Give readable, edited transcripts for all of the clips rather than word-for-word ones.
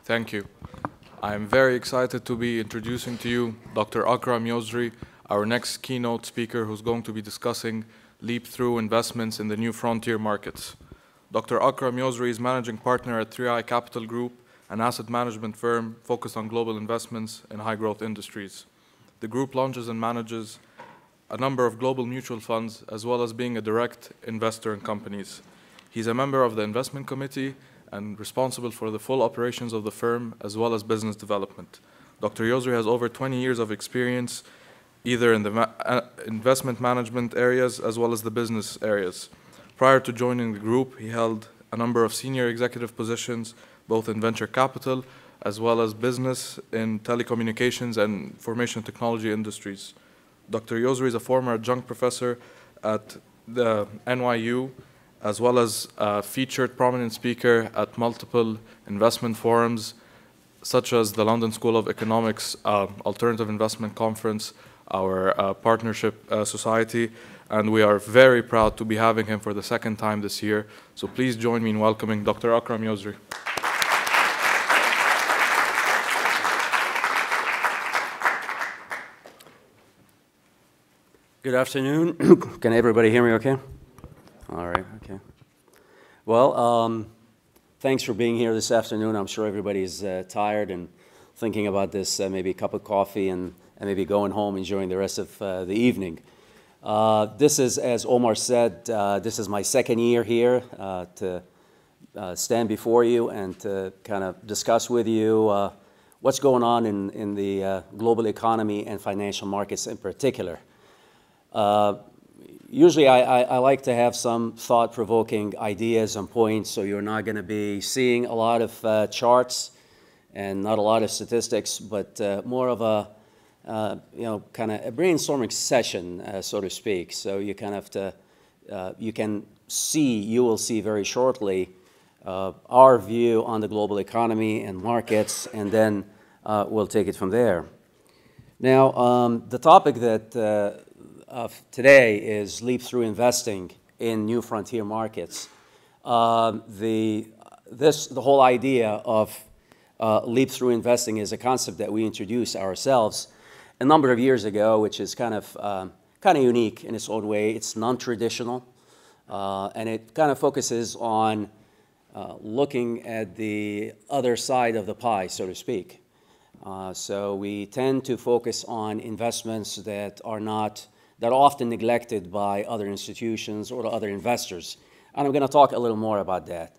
Thank you. I am very excited to be introducing to you Dr. Akram Yosri, our next keynote speaker who's going to be discussing Leapthrough investments in the new frontier markets. Dr. Akram Yosri is managing partner at 3i Capital Group, an asset management firm focused on global investments in high-growth industries. The group launches and manages a number of global mutual funds, as well as being a direct investor in companies. He's a member of the investment committee and responsible for the full operations of the firm, as well as business development. Dr. Yosri has over 20 years of experience, either in the investment management areas, as well as the business areas. Prior to joining the group, he held a number of senior executive positions, both in venture capital, as well as business in telecommunications and information technology industries. Dr. Yosri is a former adjunct professor at the NYU, as well as a featured prominent speaker at multiple investment forums, such as the London School of Economics Alternative Investment Conference, our partnership society, and we are very proud to be having him for the second time this year. So please join me in welcoming Dr. Akram Yosri. Good afternoon. Can everybody hear me okay? All right, okay. Well, thanks for being here this afternoon. I'm sure everybody's tired and thinking about this, maybe a cup of coffee and maybe going home, enjoying the rest of the evening. This is, as Omar said, this is my second year here to stand before you and to kind of discuss with you what's going on in the global economy and financial markets in particular. Usually I like to have some thought-provoking ideas and points, so you're not going to be seeing a lot of charts and not a lot of statistics, but more of a kind of a brainstorming session, so to speak. So you kind of you will see very shortly our view on the global economy and markets, and then we'll take it from there. Now, the topic that of today is leap-through investing in new frontier markets. The whole idea of leap-through investing is a concept that we introduced ourselves a number of years ago, which is kind of unique in its own way. It's non-traditional, and it kind of focuses on looking at the other side of the pie, so to speak. So we tend to focus on investments that are often neglected by other institutions or other investors. And I'm going to talk a little more about that.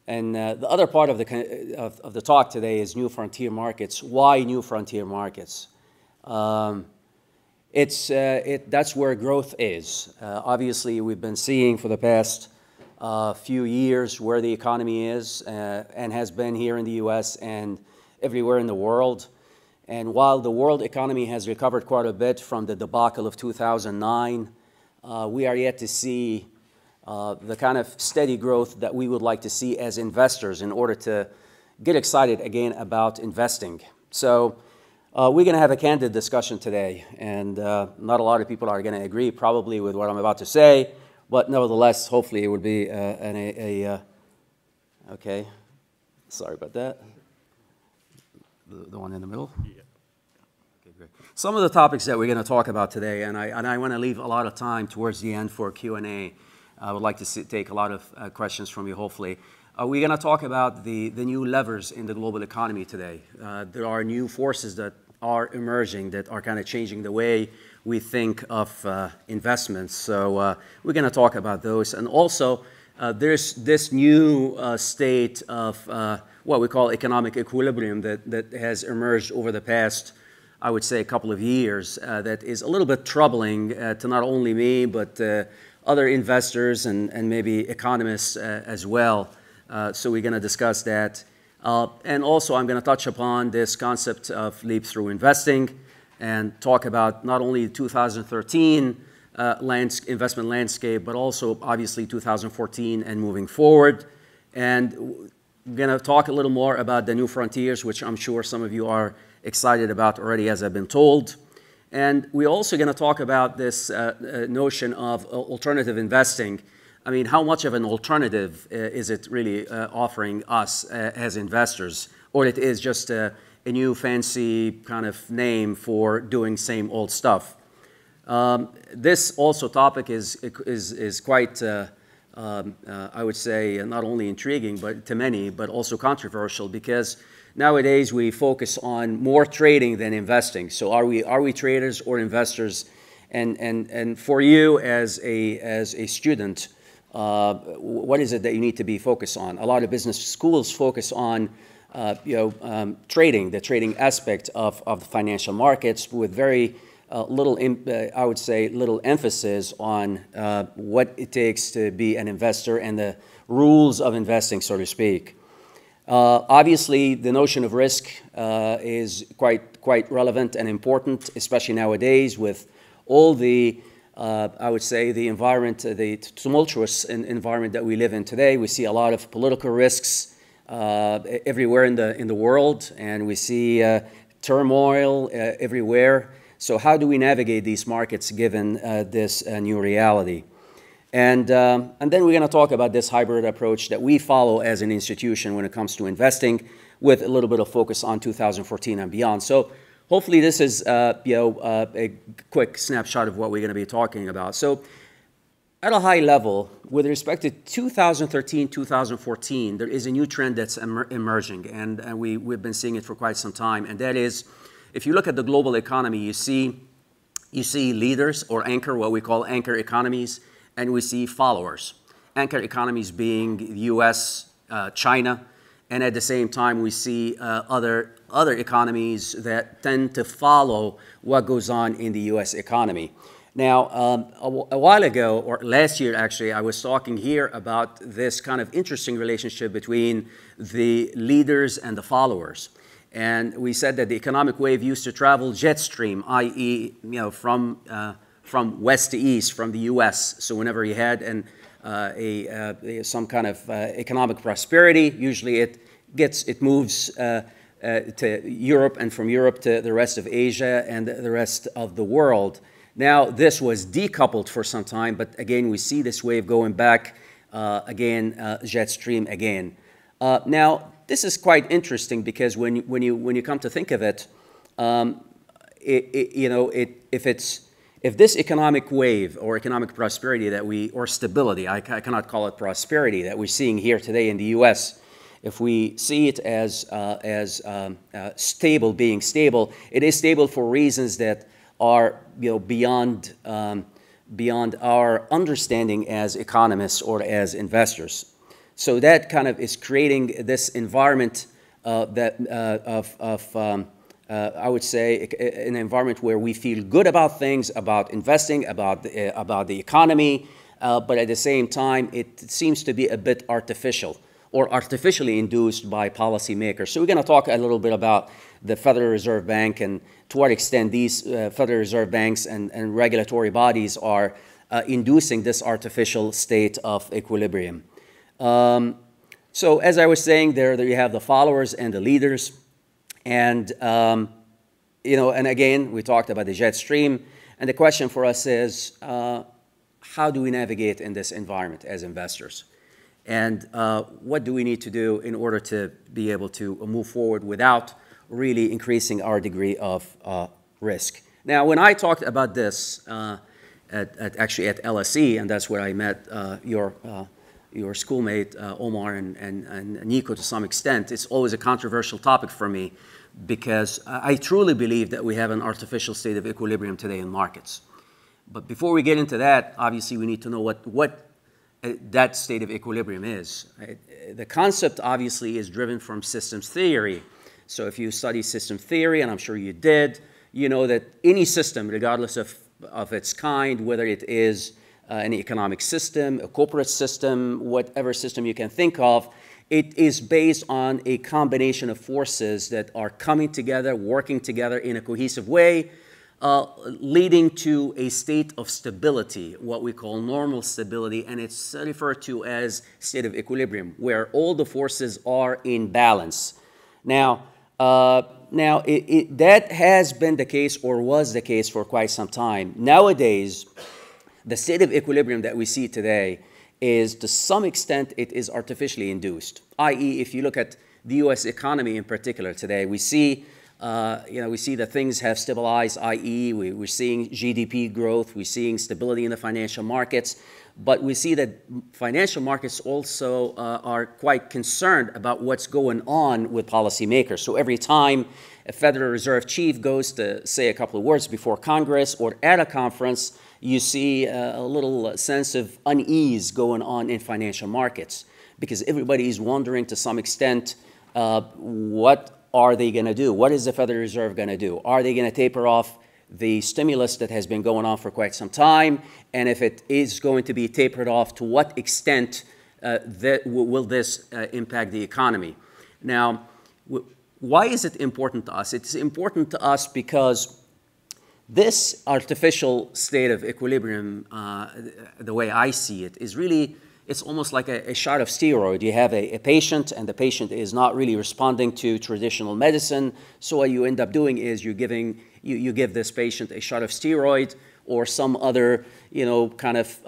And the other part of the talk today is new frontier markets. Why new frontier markets? That's where growth is. Obviously, we've been seeing for the past few years where the economy is and has been here in the U.S. and everywhere in the world. And while the world economy has recovered quite a bit from the debacle of 2009, we are yet to see the kind of steady growth that we would like to see as investors in order to get excited again about investing. So we're going to have a candid discussion today, and not a lot of people are going to agree probably with what I'm about to say, but nevertheless, hopefully it would be okay, sorry about that. The one in the middle? Yeah. Okay, great. Some of the topics that we're going to talk about today, and I want to leave a lot of time towards the end for Q&A. I would like to take a lot of questions from you, hopefully. We're going to talk about the new levers in the global economy today. There are new forces that are emerging that are kind of changing the way we think of investments. So we're going to talk about those. And also, there's this new state of what we call economic equilibrium that has emerged over the past, I would say, a couple of years that is a little bit troubling to not only me, but other investors and maybe economists as well. So we're going to discuss that. And also, I'm going to touch upon this concept of leap-through investing and talk about not only 2013 investment landscape, but also obviously 2014 and moving forward. And we're going to talk a little more about the new frontiers, which I'm sure some of you are excited about already, as I've been told. And we're also going to talk about this notion of alternative investing. I mean, how much of an alternative is it really offering us as investors or it is just a new fancy kind of name for doing same old stuff. This also topic is quite, I would say, not only intriguing to many, but also controversial, because nowadays we focus on more trading than investing. So are we traders or investors? And for you as a student, what is it that you need to be focused on? A lot of business schools focus on trading, the trading aspect of the financial markets, with very little, I would say, little emphasis on what it takes to be an investor and the rules of investing, so to speak. Obviously, the notion of risk is quite relevant and important, especially nowadays with all the, I would say, the environment, the tumultuous environment that we live in today. We see a lot of political risks everywhere in the world, and we see turmoil everywhere. So how do we navigate these markets given this new reality? And then we're going to talk about this hybrid approach that we follow as an institution when it comes to investing, with a little bit of focus on 2014 and beyond. So hopefully this is a quick snapshot of what we're going to be talking about. So at a high level, with respect to 2013, 2014, there is a new trend that's emerging, and we've been seeing it for quite some time, and that is, if you look at the global economy, you see leaders, or anchor, what we call anchor economies, and we see followers. Anchor economies being US, China, and at the same time we see other economies that tend to follow what goes on in the US economy. Now, a while ago, or last year actually, I was talking here about this kind of interesting relationship between the leaders and the followers. And we said that the economic wave used to travel jet stream, i.e., from west to east, from the U.S. So whenever you had some kind of economic prosperity, usually it moves to Europe, and from Europe to the rest of Asia and the rest of the world. Now, this was decoupled for some time, but again, we see this wave going back again, jet stream again. Now, this is quite interesting, because when you come to think of it, if this economic wave or economic prosperity or stability, I cannot call it prosperity, that we're seeing here today in the U.S., if we see it as stable, being stable, it is stable for reasons that are beyond our understanding as economists or as investors. So that kind of is creating this environment I would say, an environment where we feel good about things, about investing, about the economy, but at the same time, it seems to be a bit artificial, or artificially induced by policymakers. So we're going to talk a little bit about the Federal Reserve Bank and to what extent these Federal Reserve banks and regulatory bodies are inducing this artificial state of equilibrium. So as I was saying, there you have the followers and the leaders. And, and again, we talked about the jet stream. And the question for us is, how do we navigate in this environment as investors? And what do we need to do in order to be able to move forward without really increasing our degree of risk? Now, when I talked about this actually at LSE, and that's where I met your schoolmate, Omar and Nico, to some extent, it's always a controversial topic for me, because I truly believe that we have an artificial state of equilibrium today in markets. But before we get into that, obviously we need to know what that state of equilibrium is. The concept obviously is driven from systems theory. So if you study system theory, and I'm sure you did, you know that any system, regardless of its kind, whether it is an economic system, a corporate system, whatever system you can think of, it is based on a combination of forces that are coming together, working together in a cohesive way, leading to a state of stability, what we call normal stability, and it's referred to as state of equilibrium, where all the forces are in balance. Now, that has been the case, or was the case, for quite some time. Nowadays, the state of equilibrium that we see today is, to some extent, it is artificially induced, i.e., if you look at the U.S. economy in particular today. We see, we see that things have stabilized, i.e. we're seeing GDP growth, we're seeing stability in the financial markets, but we see that financial markets also are quite concerned about what's going on with policymakers. So every time a Federal Reserve chief goes to say a couple of words before Congress or at a conference, you see a little sense of unease going on in financial markets because everybody is wondering to some extent, what are they going to do? What is the Federal Reserve going to do? Are they going to taper off the stimulus that has been going on for quite some time? And if it is going to be tapered off, to what extent will this impact the economy? Now, why is it important to us? It's important to us because this artificial state of equilibrium, the way I see it, is really, it's almost like a shot of steroid. You have a patient, and the patient is not really responding to traditional medicine. So what you end up doing is you give this patient a shot of steroid or some other, kind of,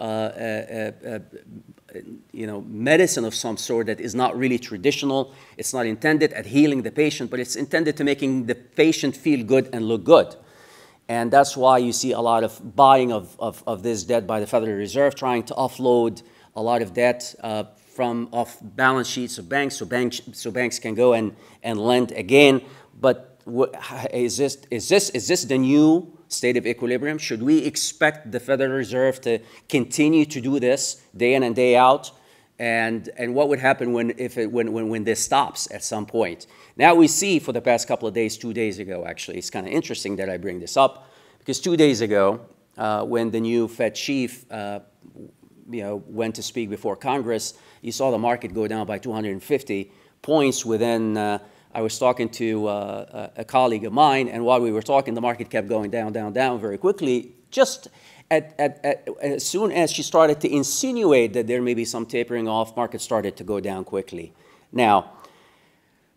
medicine of some sort that is not really traditional. It's not intended at healing the patient, but it's intended to making the patient feel good and look good. And that's why you see a lot of buying of this debt by the Federal Reserve, trying to offload a lot of debt from off balance sheets of banks, so banks can go and lend again. But is this the new state of equilibrium? Should we expect the Federal Reserve to continue to do this day in and day out? And what would happen when this stops at some point? Now we see for the past couple of days, 2 days ago actually, it's kind of interesting that I bring this up, because 2 days ago, when the new Fed chief went to speak before Congress, you saw the market go down by 250 points within, I was talking to a colleague of mine, and while we were talking, the market kept going down, down, down very quickly. Just as soon as she started to insinuate that there may be some tapering off, market started to go down quickly. Now,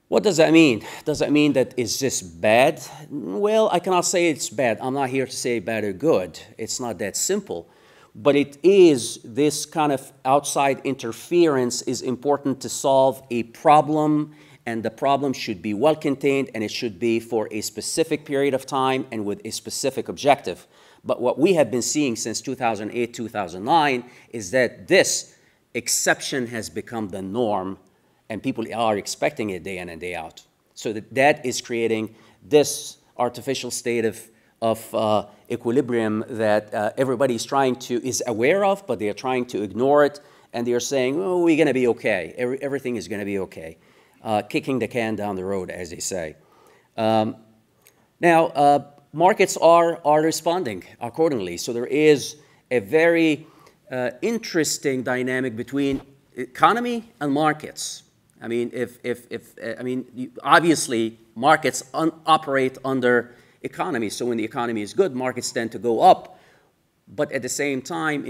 what does that mean? Does that mean that is this bad? Well, I cannot say it's bad. I'm not here to say bad or good. It's not that simple. But it is, this kind of outside interference is important to solve a problem, and the problem should be well contained, and it should be for a specific period of time and with a specific objective. But what we have been seeing since 2008, 2009 is that this exception has become the norm, and people are expecting it day in and day out. So that is creating this artificial state of equilibrium that everybody is aware of, but they are trying to ignore it, and they are saying, oh, we're going to be okay. Everything is going to be okay. Kicking the can down the road, as they say. Now, markets are responding accordingly. So there is a very interesting dynamic between economy and markets. I mean, obviously, markets operate under economy. So when the economy is good, markets tend to go up. But at the same time,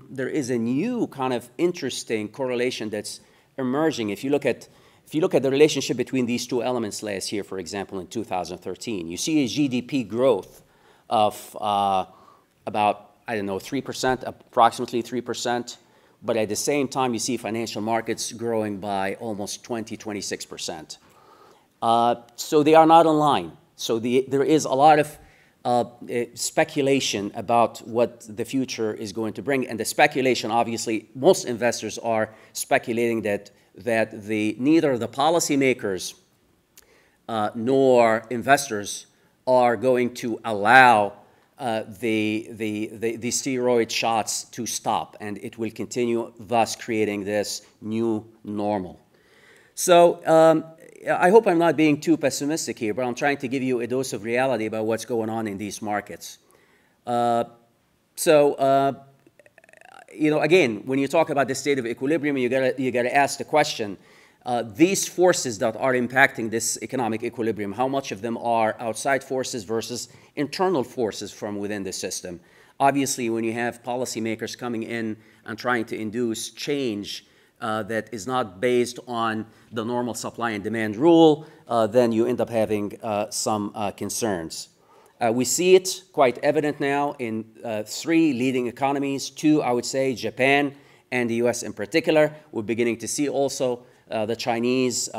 there is a new kind of interesting correlation that's emerging. If you look at the relationship between these two elements last year, for example, in 2013, you see a GDP growth of about, I don't know, 3%, approximately 3%. But at the same time, you see financial markets growing by almost 20, 26%. So they are not in line. So there is a lot of speculation about what the future is going to bring. And the speculation, obviously, most investors are speculating that neither the policymakers nor investors are going to allow the steroid shots to stop, and it will continue, thus creating this new normal. So I hope I'm not being too pessimistic here, but I'm trying to give you a dose of reality about what's going on in these markets. Again, when you talk about the state of equilibrium, you gotta ask the question, these forces that are impacting this economic equilibrium, how much of them are outside forces versus internal forces from within the system? Obviously, when you have policymakers coming in and trying to induce change that is not based on the normal supply and demand rule, then you end up having some concerns. We see it quite evident now in 3 leading economies, 2, I would say, Japan and the US in particular. We're beginning to see also the Chinese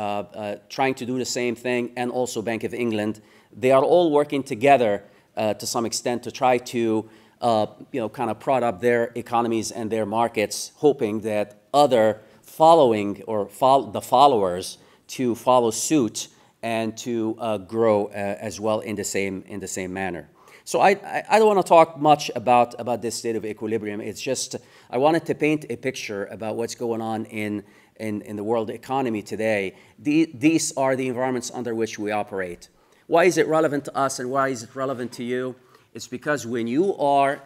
trying to do the same thing, and also Bank of England. They are all working together to some extent to try to kind of prod up their economies and their markets, hoping that other following or the followers to follow suit and to grow as well in the same manner. So I don't want to talk much about this state of equilibrium. It's just I wanted to paint a picture about what's going on in the world economy today. These are the environments under which we operate. Why is it relevant to us and why is it relevant to you? It's because when you are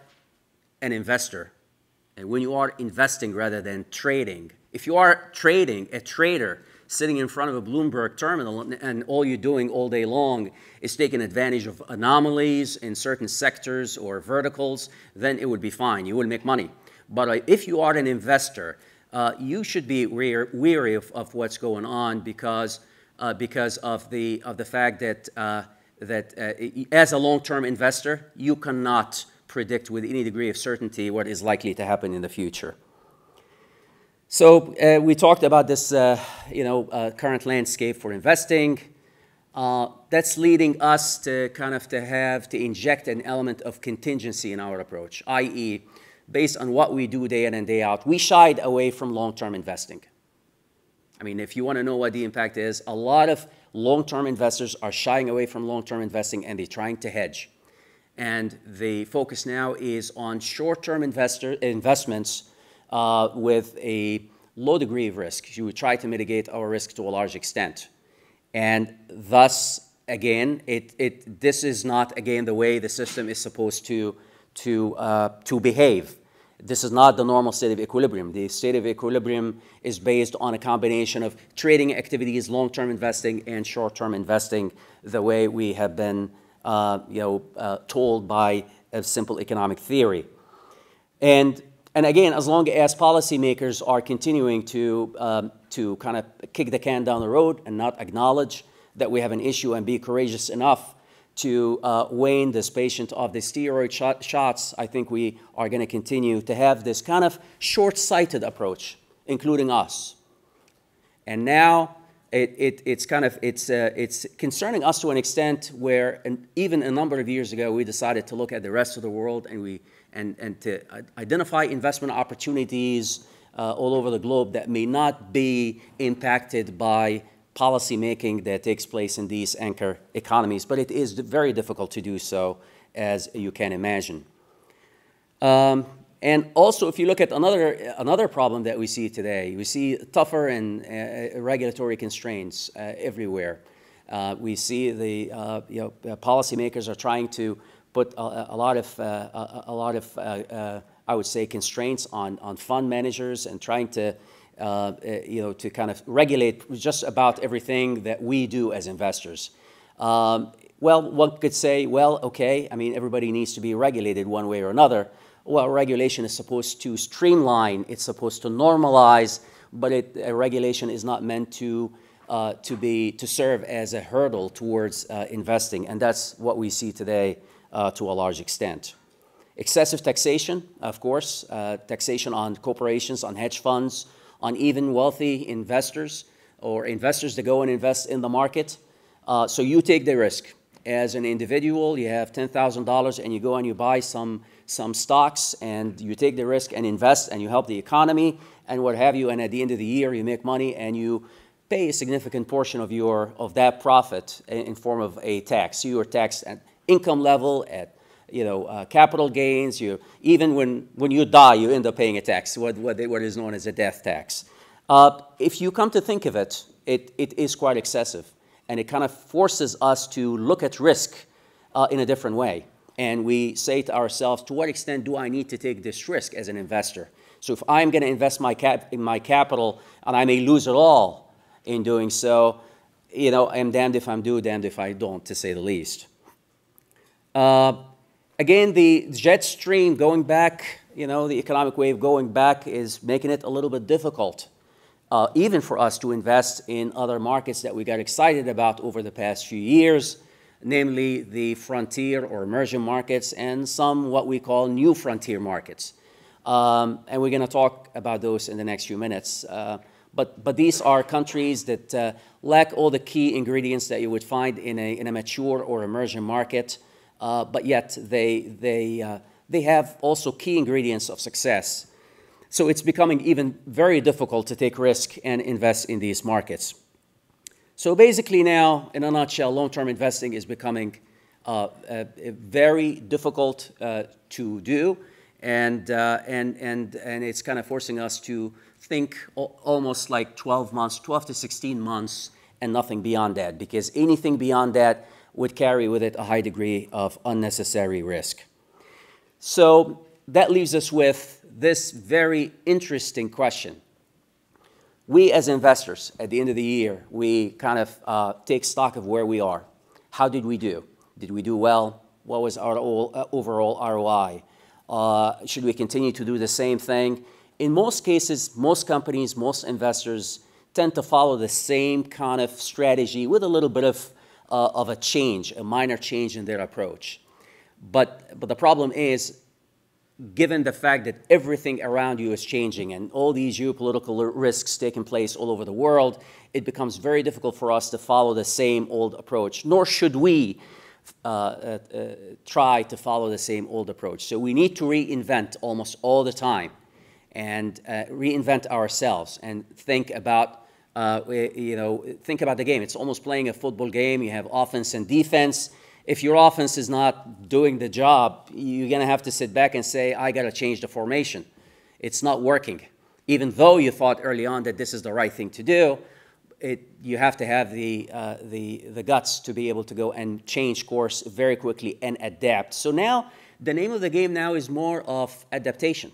an investor and when you are investing rather than trading, if you are trading, a trader, sitting in front of a Bloomberg terminal and all you're doing all day long is taking advantage of anomalies in certain sectors or verticals, then it would be fine. You will make money. But if you are an investor, you should be weary of what's going on because of the fact that as a long-term investor, you cannot predict with any degree of certainty what is likely to happen in the future. So we talked about this, current landscape for investing. That's leading us to to inject an element of contingency in our approach, i.e., based on what we do day in and day out, we shied away from long-term investing. I mean, if you want to know what the impact is, a lot of long-term investors are shying away from long-term investing and they're trying to hedge. And the focus now is on short-term investments with a low degree of risk. You would try to mitigate our risk to a large extent. And thus, again, this is not, again, the way the system is supposed to behave. This is not the normal state of equilibrium. The state of equilibrium is based on a combination of trading activities, long-term investing, and short-term investing, the way we have been told by a simple economic theory. And again, as long as policymakers are continuing to kind of kick the can down the road and not acknowledge that we have an issue and be courageous enough to wane this patient of the steroid shots, I think we are going to continue to have this kind of short-sighted approach, including us. And now it's concerning us to an extent where even a number of years ago we decided to look at the rest of the world and to identify investment opportunities all over the globe that may not be impacted by policy making that takes place in these anchor economies, but it is very difficult to do so, as you can imagine. And also, if you look at another problem that we see today, we see tougher and regulatory constraints everywhere. We see the policymakers are trying to put a lot of I would say constraints on fund managers and trying to to kind of regulate just about everything that we do as investors. Well, one could say, well, okay, I mean, everybody needs to be regulated one way or another. Well, regulation is supposed to streamline, it's supposed to normalize, but regulation is not meant to serve as a hurdle towards investing, and that's what we see today to a large extent. Excessive taxation, of course, taxation on corporations, on hedge funds, on even wealthy investors or investors that go and invest in the market. So you take the risk. As an individual, you have $10,000 and you go and you buy some stocks and you take the risk and invest and you help the economy and what have you, and at the end of the year you make money and you pay a significant portion of that profit in form of a tax. So you are taxed at income level, at capital gains. Even when you die, you end up paying a tax, what is known as a death tax. If you come to think of it, it is quite excessive, and it kind of forces us to look at risk in a different way. And we say to ourselves, to what extent do I need to take this risk as an investor? So if I'm going to invest my capital and I may lose it all in doing so, I'm damned if I do, damned if I don't, to say the least. Again, the jet stream going back, the economic wave going back is making it a little bit difficult, even for us to invest in other markets that we got excited about over the past few years, namely the frontier or emerging markets and some what we call new frontier markets. And we're going to talk about those in the next few minutes. But these are countries that lack all the key ingredients that you would find in a mature or emerging market, but yet they have also key ingredients of success. So it's becoming even very difficult to take risk and invest in these markets. So basically now, in a nutshell, long-term investing is becoming very difficult to do, and it's kind of forcing us to think almost like 12 to 16 months, and nothing beyond that, because anything beyond that would carry with it a high degree of unnecessary risk. So that leaves us with this very interesting question. We as investors, at the end of the year, we kind of take stock of where we are. How did we do? Did we do well? What was our overall ROI? Should we continue to do the same thing? In most cases, most companies, most investors tend to follow the same kind of strategy with a little bit of a change, a minor change in their approach. But the problem is, given the fact that everything around you is changing and all these geopolitical risks taking place all over the world, it becomes very difficult for us to follow the same old approach, nor should we try to follow the same old approach. So we need to reinvent almost all the time and reinvent ourselves and think about, think about the game. It's almost playing a football game. You have offense and defense. If your offense is not doing the job, you're going to have to sit back and say, I got to change the formation. It's not working. Even though you thought early on that this is the right thing to do, you have to have the guts to be able to go and change course very quickly and adapt. So now, the name of the game now is more of adaptation.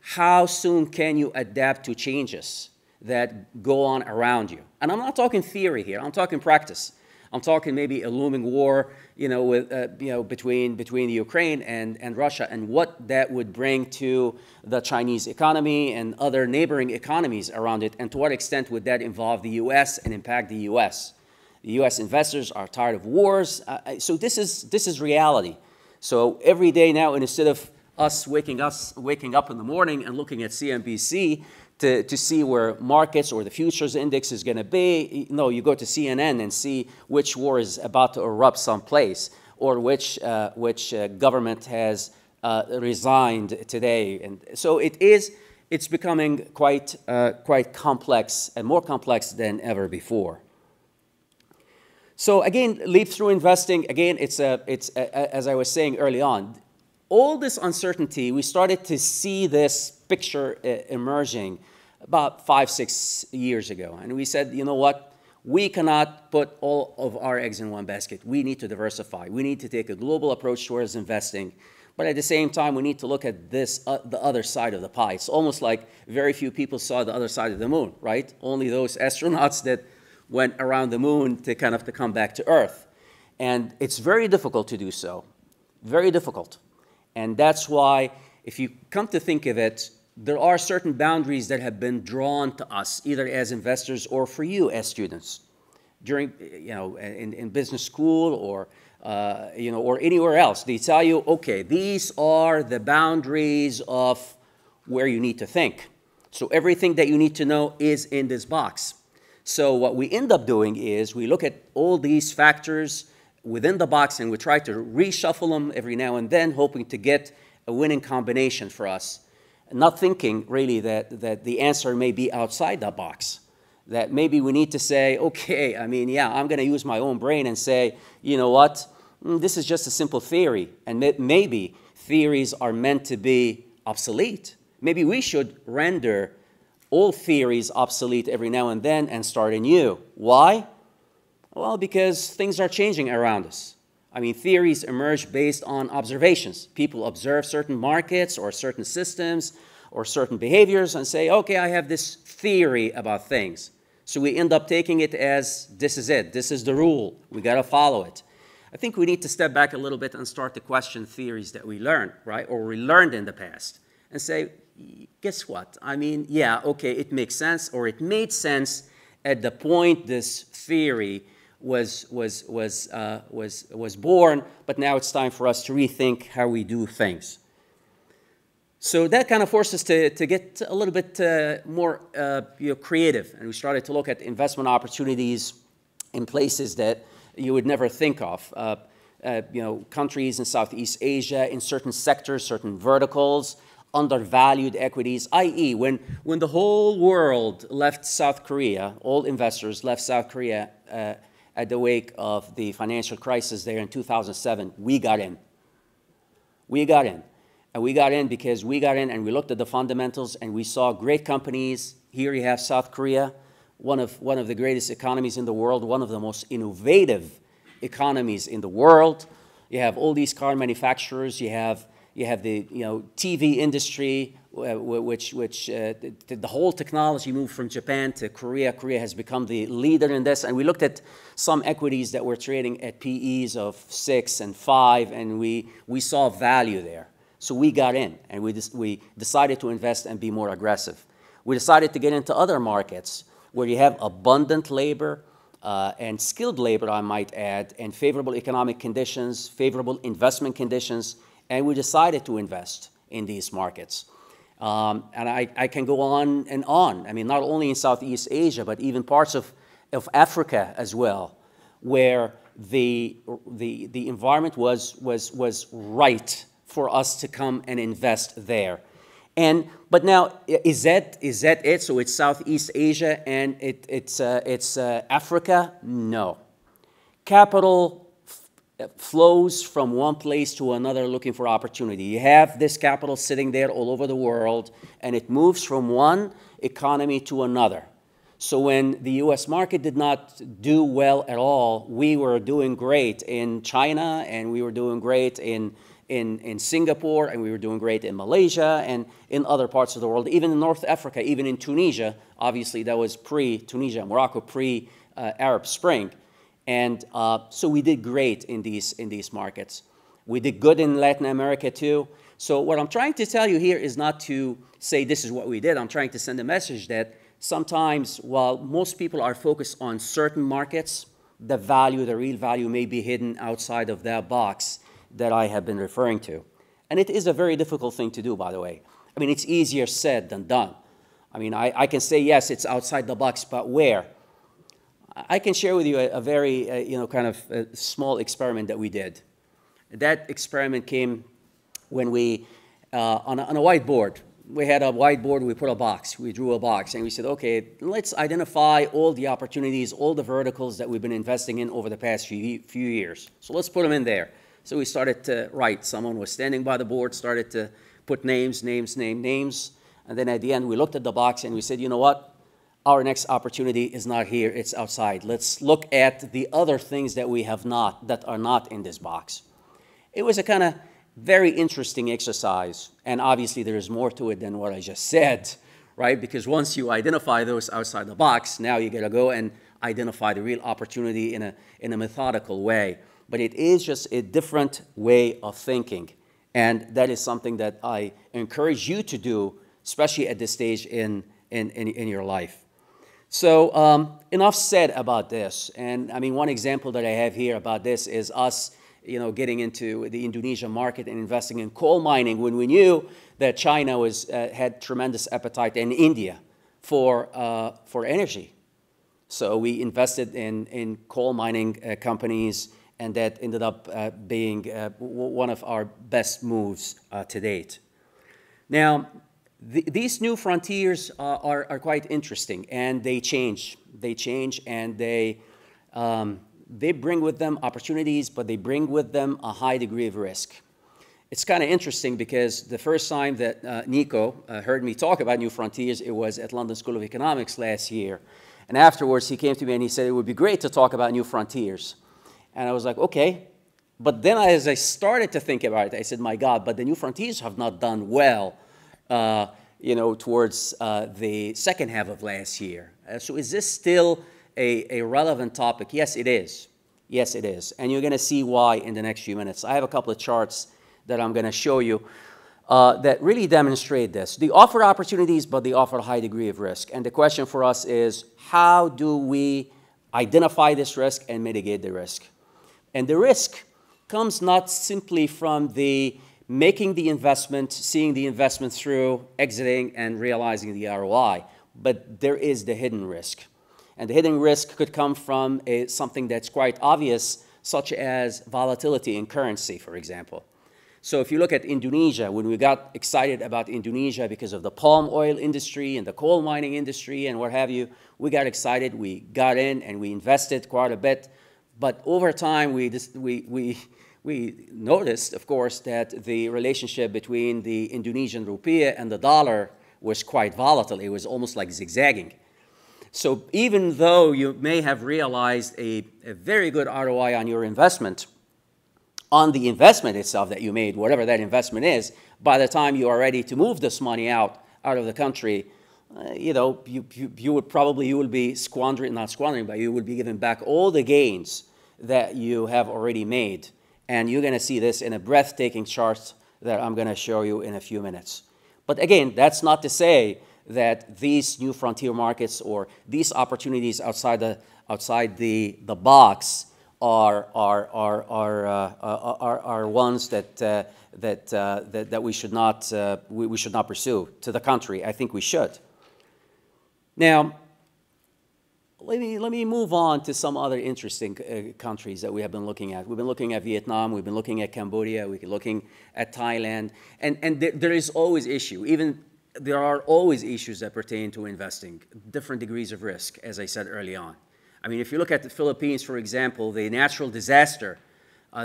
How soon can you adapt to changes that go on around you? And I'm not talking theory here. I'm talking practice. I'm talking maybe a looming war, between the Ukraine and Russia, and what that would bring to the Chinese economy and other neighboring economies around it, and to what extent would that involve the U.S. and impact the U.S. The U.S. investors are tired of wars, so this is reality. So every day now, instead of us waking up in the morning and looking at CNBC to see where markets or the futures index is going to be, no, you go to CNN and see which war is about to erupt someplace, or which government has resigned today. And so it's becoming quite complex, and more complex than ever before. So again, leap through investing, again, it's as I was saying early on, all this uncertainty, we started to see this picture emerging about 5-6 years ago. And we said, you know what? We cannot put all of our eggs in one basket. We need to diversify. We need to take a global approach towards investing. But at the same time, we need to look at this, the other side of the pie. It's almost like very few people saw the other side of the moon, right? Only those astronauts that went around the moon to come back to Earth. And it's very difficult to do so. Very difficult. And that's why, if you come to think of it, there are certain boundaries that have been drawn to us, either as investors or for you as students, during, in business school or, or anywhere else. They tell you, okay, these are the boundaries of where you need to think. So everything that you need to know is in this box. So what we end up doing is we look at all these factors within the box and we try to reshuffle them every now and then, hoping to get a winning combination for us. Not thinking really that the answer may be outside that box. That maybe we need to say, okay, I'm going to use my own brain and say, you know what, this is just a simple theory. And maybe theories are meant to be obsolete. Maybe we should render all theories obsolete every now and then and start anew. Why? Well, because things are changing around us. Theories emerge based on observations. People observe certain markets or certain systems or certain behaviors and say, okay, I have this theory about things. So we end up taking it as, this is it, this is the rule, we got to follow it. I think we need to step back a little bit and start to question theories that we learned, right, or we learned in the past, and say, guess what? Yeah, okay, it makes sense, or it made sense at the point this theory was born, but now it's time for us to rethink how we do things. So that kind of forced us to get a little bit more creative, and we started to look at investment opportunities in places that you would never think of. Countries in Southeast Asia, in certain sectors, certain verticals, undervalued equities, i.e. when the whole world left South Korea, all investors left South Korea at the wake of the financial crisis there in 2007, we got in. We got in. And we got in because we got in and we looked at the fundamentals and we saw great companies. Here you have South Korea, one of the greatest economies in the world, one of the most innovative economies in the world. You have all these car manufacturers. You have the TV industry, which the whole technology moved from Japan to Korea. Korea has become the leader in this. And we looked at some equities that were trading at PEs of 6 and 5, and we saw value there. So we got in, and we decided to invest and be more aggressive. We decided to get into other markets where you have abundant labor and skilled labor, I might add, and favorable economic conditions, favorable investment conditions, and we decided to invest in these markets. And I can go on and on. I mean, not only in Southeast Asia, but even parts of Africa as well, where the environment was right for us to come and invest there. But now, is that it? So it's Southeast Asia and it's Africa? No. Capital flows from one place to another looking for opportunity. You have this capital sitting there all over the world, and it moves from one economy to another. So when the U.S. market did not do well at all, we were doing great in China, and we were doing great in Singapore, and we were doing great in Malaysia and in other parts of the world, even in North Africa, even in Tunisia. Obviously, that was pre-Tunisia, Morocco, pre-Arab Spring. And so we did great in these markets. We did good in Latin America, too. So what I'm trying to tell you here is not to say this is what we did. I'm trying to send a message that sometimes, while most people are focused on certain markets, the real value may be hidden outside of that box that I have been referring to. And it is a very difficult thing to do, by the way. I mean, it's easier said than done. I mean, I can say, yes, it's outside the box, but where? I can share with you a very, kind of a small experiment that we did. That experiment came when we, on a whiteboard, we had a whiteboard, we put a box, we drew a box, and we said, okay, let's identify all the opportunities, all the verticals that we've been investing in over the past few years. So let's put them in there. So we started to write. Someone was standing by the board, started to put names, and then at the end we looked at the box and we said, you know what? Our next opportunity is not here, it's outside. Let's look at the other things that we have not, that are not in this box. It was a kind of very interesting exercise, and obviously there is more to it than what I just said, right? Because once you identify those outside the box, now you gotta go and identify the real opportunity in a methodical way. But it is just a different way of thinking, and that is something that I encourage you to do, especially at this stage in your life. So enough said about this. And I mean, one example that I have here about this is us, getting into the Indonesian market and investing in coal mining when we knew that China had tremendous appetite, and India for energy. So we invested in coal mining companies, and that ended up being one of our best moves to date. Now, these new frontiers are quite interesting, and they change. They change, and they bring with them opportunities, but they bring with them a high degree of risk. It's kind of interesting because the first time that Nico heard me talk about new frontiers, it was at London School of Economics last year. And afterwards, he came to me and he said, it would be great to talk about new frontiers. And I was like, okay. But then as I started to think about it, I said, my God, but the new frontiers have not done well, towards the second half of last year. So is this still a relevant topic? Yes, it is. Yes, it is. And you're going to see why in the next few minutes. I have a couple of charts that I'm going to show you that really demonstrate this. They offer opportunities, but they offer a high degree of risk. And the question for us is, how do we identify this risk and mitigate the risk? And the risk comes not simply from the making the investment, seeing the investment through, exiting, and realizing the ROI. But there is the hidden risk. And the hidden risk could come from something that's quite obvious, such as volatility in currency, for example. So if you look at Indonesia, when we got excited about Indonesia because of the palm oil industry and the coal mining industry and what have you, we got excited, we got in and we invested quite a bit. But over time, we noticed, of course, that the relationship between the Indonesian rupiah and the dollar was quite volatile. It was almost like zigzagging. So even though you may have realized a very good ROI on your investment, on the investment itself that you made, whatever that investment is, by the time you are ready to move this money out of the country, you will be squandering, not squandering, but you will be giving back all the gains that you have already made. And you're going to see this in a breathtaking chart that I'm going to show you in a few minutes. But again, that's not to say that these new frontier markets or these opportunities outside the box are ones that we should not pursue. To the contrary, I think we should. Now, let me move on to some other interesting countries that we have been looking at. We've been looking at Vietnam. We've been looking at Cambodia. We've been looking at Thailand. And there is always issue. There are always issues that pertain to investing, different degrees of risk, as I said early on. I mean, if you look at the Philippines, for example, the natural disaster,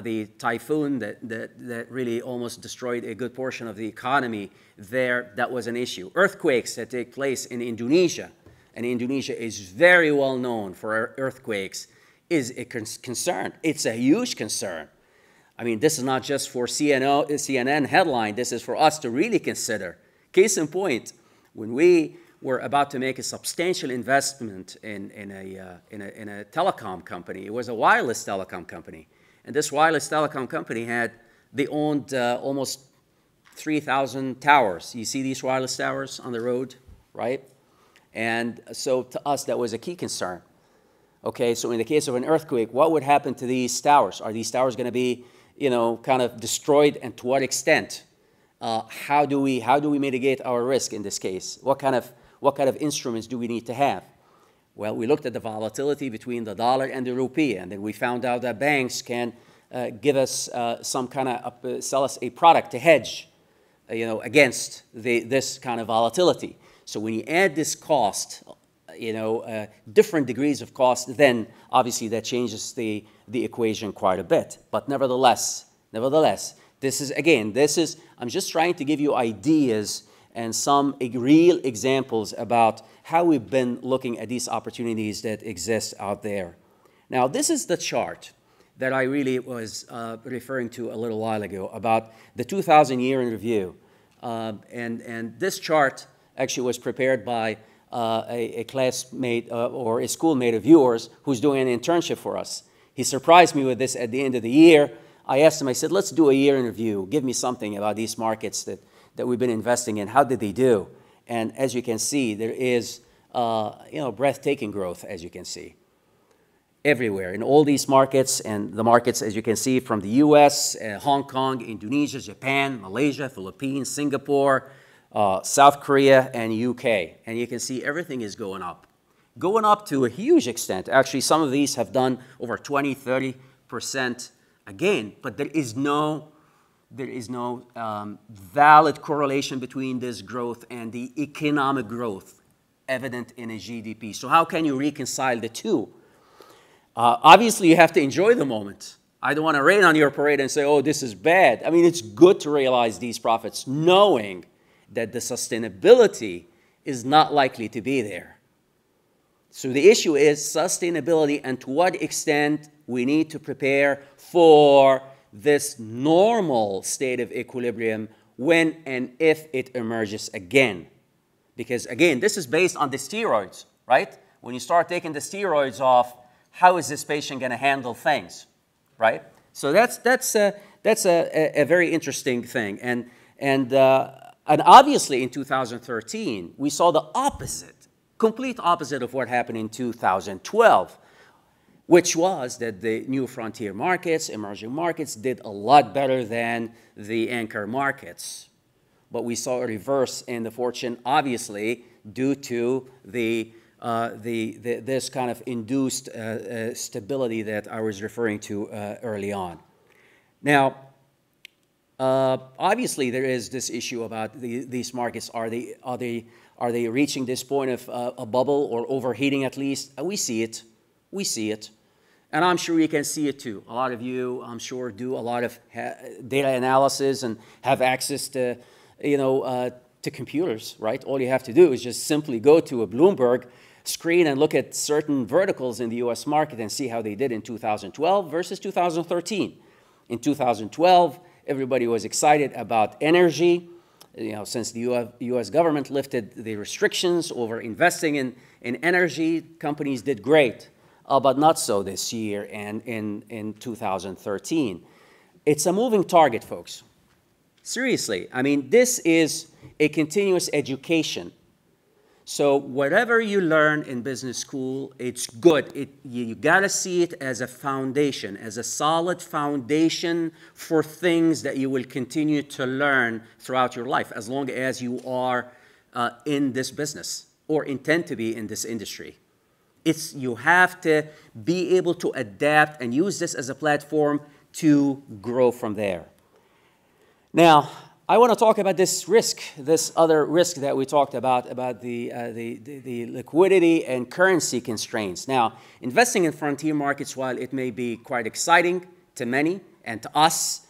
the typhoon that really almost destroyed a good portion of the economy there, that was an issue. Earthquakes that take place in Indonesia, and Indonesia is very well known for earthquakes, is a concern. It's a huge concern. I mean, this is not just for CNN headline. This is for us to really consider. Case in point, when we were about to make a substantial investment in a telecom company, it was a wireless telecom company. And this wireless telecom company they owned almost 3,000 towers. You see these wireless towers on the road, right? And so to us, that was a key concern. Okay, so in the case of an earthquake, what would happen to these towers? Are these towers going to be, kind of destroyed, and to what extent? How do we mitigate our risk in this case? What kind of instruments do we need to have? Well, we looked at the volatility between the dollar and the rupiah, and then we found out that banks can give us sell us a product to hedge, against this kind of volatility. So when you add this cost, different degrees of cost, then obviously that changes the equation quite a bit. But nevertheless, I'm just trying to give you ideas and some real examples about how we've been looking at these opportunities that exist out there. Now, this is the chart that I really was referring to a little while ago about the 2,000 year in review. And this chart actually was prepared by a classmate or a schoolmate of yours who's doing an internship for us. He surprised me with this at the end of the year. I asked him, I said, let's do a year in review. Give me something about these markets that we've been investing in. How did they do? And as you can see, there is breathtaking growth, as you can see, everywhere in all these markets. And the markets, as you can see, from the US, Hong Kong, Indonesia, Japan, Malaysia, Philippines, Singapore, South Korea, and UK. And you can see everything is going up to a huge extent. Actually, some of these have done over 20, 30% again, but there is no valid correlation between this growth and the economic growth evident in a GDP. So how can you reconcile the two? Obviously, you have to enjoy the moment. I don't want to rain on your parade and say, oh, this is bad. I mean, it's good to realize these profits, knowing that the sustainability is not likely to be there. So the issue is sustainability, and to what extent we need to prepare for this normal state of equilibrium when and if it emerges again. Because again, this is based on the steroids, right? When you start taking the steroids off, how is this patient going to handle things, right? So that's a very interesting thing. And obviously in 2013, we saw the opposite, complete opposite of what happened in 2012. which was that the new frontier markets, emerging markets, did a lot better than the anchor markets. But we saw a reverse in the fortune, obviously, due to this kind of induced stability that I was referring to early on. Now, obviously, there is this issue about these markets. Are they reaching this point of a bubble or overheating at least? We see it. We see it. And I'm sure you can see it too. A lot of you, I'm sure, do a lot of data analysis and have access to, to computers, right? All you have to do is just simply go to a Bloomberg screen and look at certain verticals in the US market and see how they did in 2012 versus 2013. In 2012, everybody was excited about energy. Since the US government lifted the restrictions over investing in energy, companies did great. But not so this year and in 2013. It's a moving target, folks. Seriously, I mean, this is a continuous education. So whatever you learn in business school, it's good. You gotta see it as a foundation, as a solid foundation for things that you will continue to learn throughout your life, as long as you are in this business or intend to be in this industry. You have to be able to adapt and use this as a platform to grow from there. Now, I want to talk about this risk, this other risk that we talked about the liquidity and currency constraints. Now, investing in frontier markets, while it may be quite exciting to many and to us,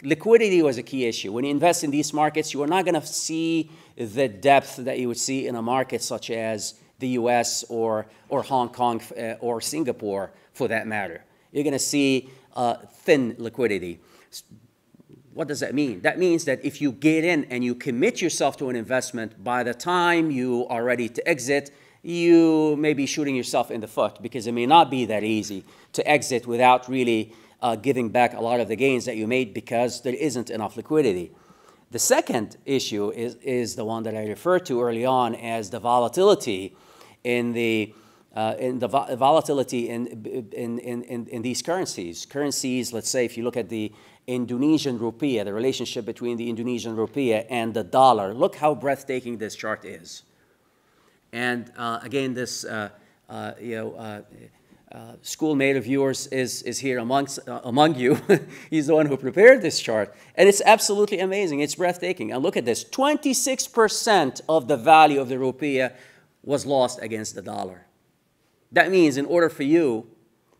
liquidity was a key issue. When you invest in these markets, you are not going to see the depth that you would see in a market such as the US or Hong Kong or Singapore, for that matter. You're going to see thin liquidity. What does that mean? That means that if you get in and you commit yourself to an investment, by the time you are ready to exit, you may be shooting yourself in the foot, because it may not be that easy to exit without really giving back a lot of the gains that you made, because there isn't enough liquidity. The second issue is the one that I referred to early on as the volatility in these currencies. Currencies, let's say, if you look at the Indonesian rupiah, the relationship between the Indonesian rupiah and the dollar, look how breathtaking this chart is. And again, this schoolmate of yours is here among you. He's the one who prepared this chart. And it's absolutely amazing. It's breathtaking. And look at this. 26% of the value of the rupiah was lost against the dollar. That means in order for you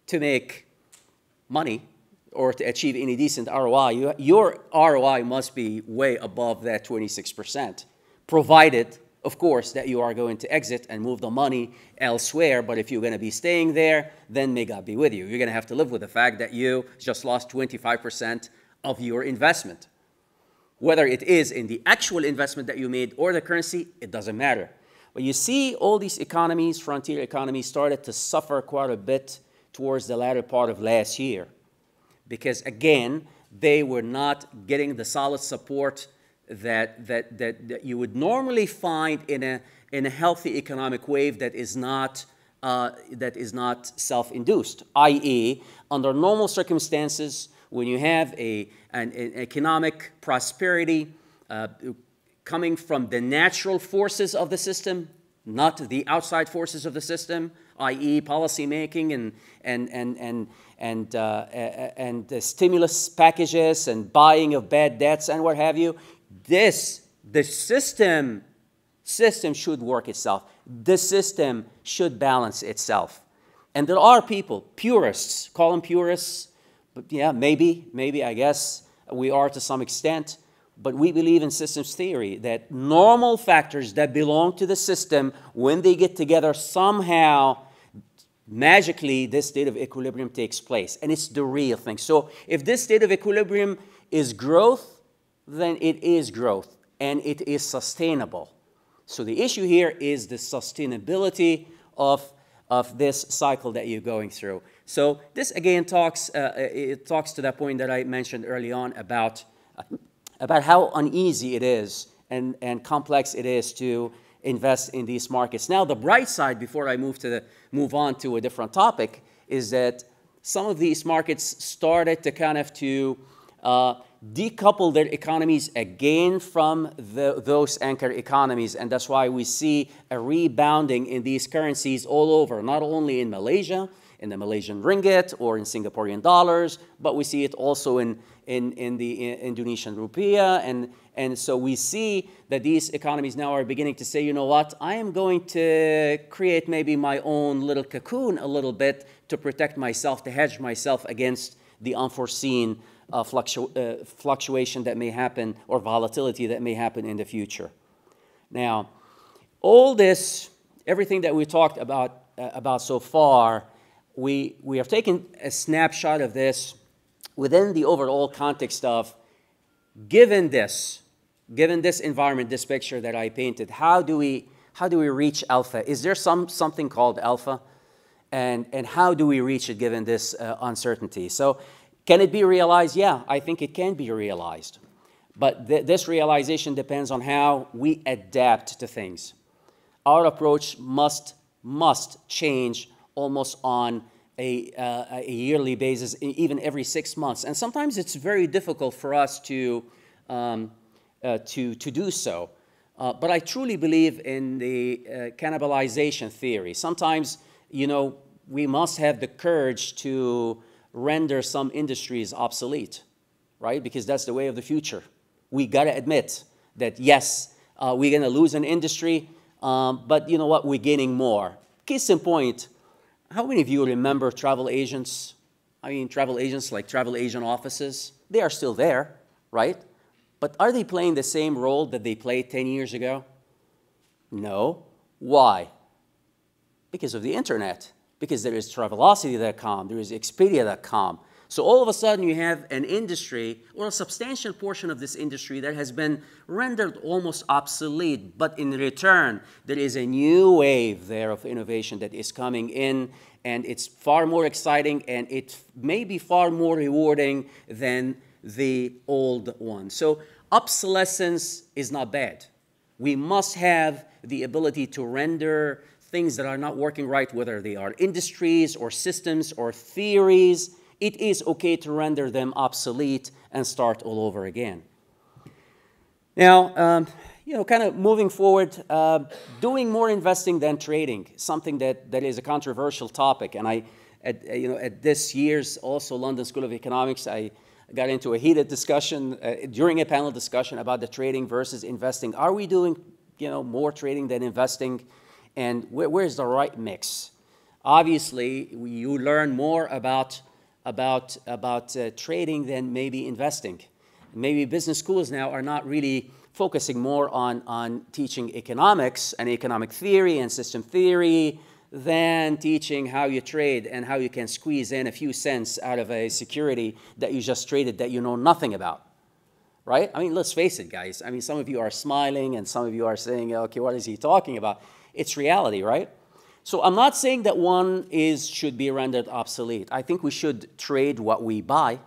to make money or to achieve any decent ROI, your ROI must be way above that 26%, provided, of course, that you are going to exit and move the money elsewhere. But if you're going to be staying there, then may God be with you. You're going to have to live with the fact that you just lost 25% of your investment. Whether it is in the actual investment that you made or the currency, it doesn't matter. But you see all these economies, frontier economies, started to suffer quite a bit towards the latter part of last year, because, again, they were not getting the solid support that you would normally find in a healthy economic wave that is not self-induced, i.e., under normal circumstances, when you have an economic prosperity coming from the natural forces of the system, not the outside forces of the system, i.e., policy making and stimulus packages and buying of bad debts and what have you. The system should work itself. The system should balance itself. And there are people, purists, call them purists, but yeah, maybe, I guess we are to some extent, but we believe in systems theory, that normal factors that belong to the system, when they get together, somehow, magically, this state of equilibrium takes place. And it's the real thing. So if this state of equilibrium is growth, then it is growth, and it is sustainable. So the issue here is the sustainability of this cycle that you're going through. So this, again, talks to that point that I mentioned early on about how uneasy it is and complex it is to invest in these markets. Now, the bright side, before I move on to a different topic, is that some of these markets started to kind of decouple their economies again from those anchor economies, and that's why we see a rebounding in these currencies all over, not only in Malaysia, in the Malaysian ringgit or in Singaporean dollars, but we see it also in the Indonesian rupiah, and so we see that these economies now are beginning to say, you know what, I am going to create maybe my own little cocoon a little bit to protect myself, to hedge myself against the unforeseen fluctuation that may happen or volatility that may happen in the future. Now, all this, everything that we talked about so far, we have taken a snapshot of this within the overall context of, given this environment, this picture that I painted, how do we reach alpha? Is there something called alpha? And how do we reach it given this uncertainty? So can it be realized? Yeah, I think it can be realized. But this realization depends on how we adapt to things. Our approach must change almost on a yearly basis, even every 6 months. And sometimes it's very difficult for us to do so. But I truly believe in the cannibalization theory. Sometimes, you know, we must have the courage to render some industries obsolete, right? Because that's the way of the future. We got to admit that, yes, we're going to lose an industry, but you know what? We're gaining more. Case in point, how many of you remember travel agents? I mean, travel agents like travel agent offices. They are still there, right? But are they playing the same role that they played 10 years ago? No. Why? Because of the internet. Because there is Travelocity.com, there is Expedia.com. So all of a sudden you have an industry, or a substantial portion of this industry, that has been rendered almost obsolete, but in return there is a new wave there of innovation that is coming in, and it's far more exciting, and it may be far more rewarding than the old one. So obsolescence is not bad. We must have the ability to render things that are not working right, whether they are industries or systems or theories. It is okay to render them obsolete and start all over again. Now, you know, kind of moving forward, doing more investing than trading, something that is a controversial topic. And at this year's also London School of Economics, I got into a heated discussion during a panel discussion about the trading versus investing. Are we doing, you know, more trading than investing? And where's the right mix? Obviously, you learn more about trading than maybe investing. Maybe business schools now are not really focusing more on teaching economics and economic theory and system theory than teaching how you trade and how you can squeeze in a few cents out of a security that you just traded that you know nothing about, right? I mean, let's face it, guys. I mean, some of you are smiling and some of you are saying, okay, what is he talking about? It's reality, right? So I'm not saying that one should be rendered obsolete. I think we should trade what we buy.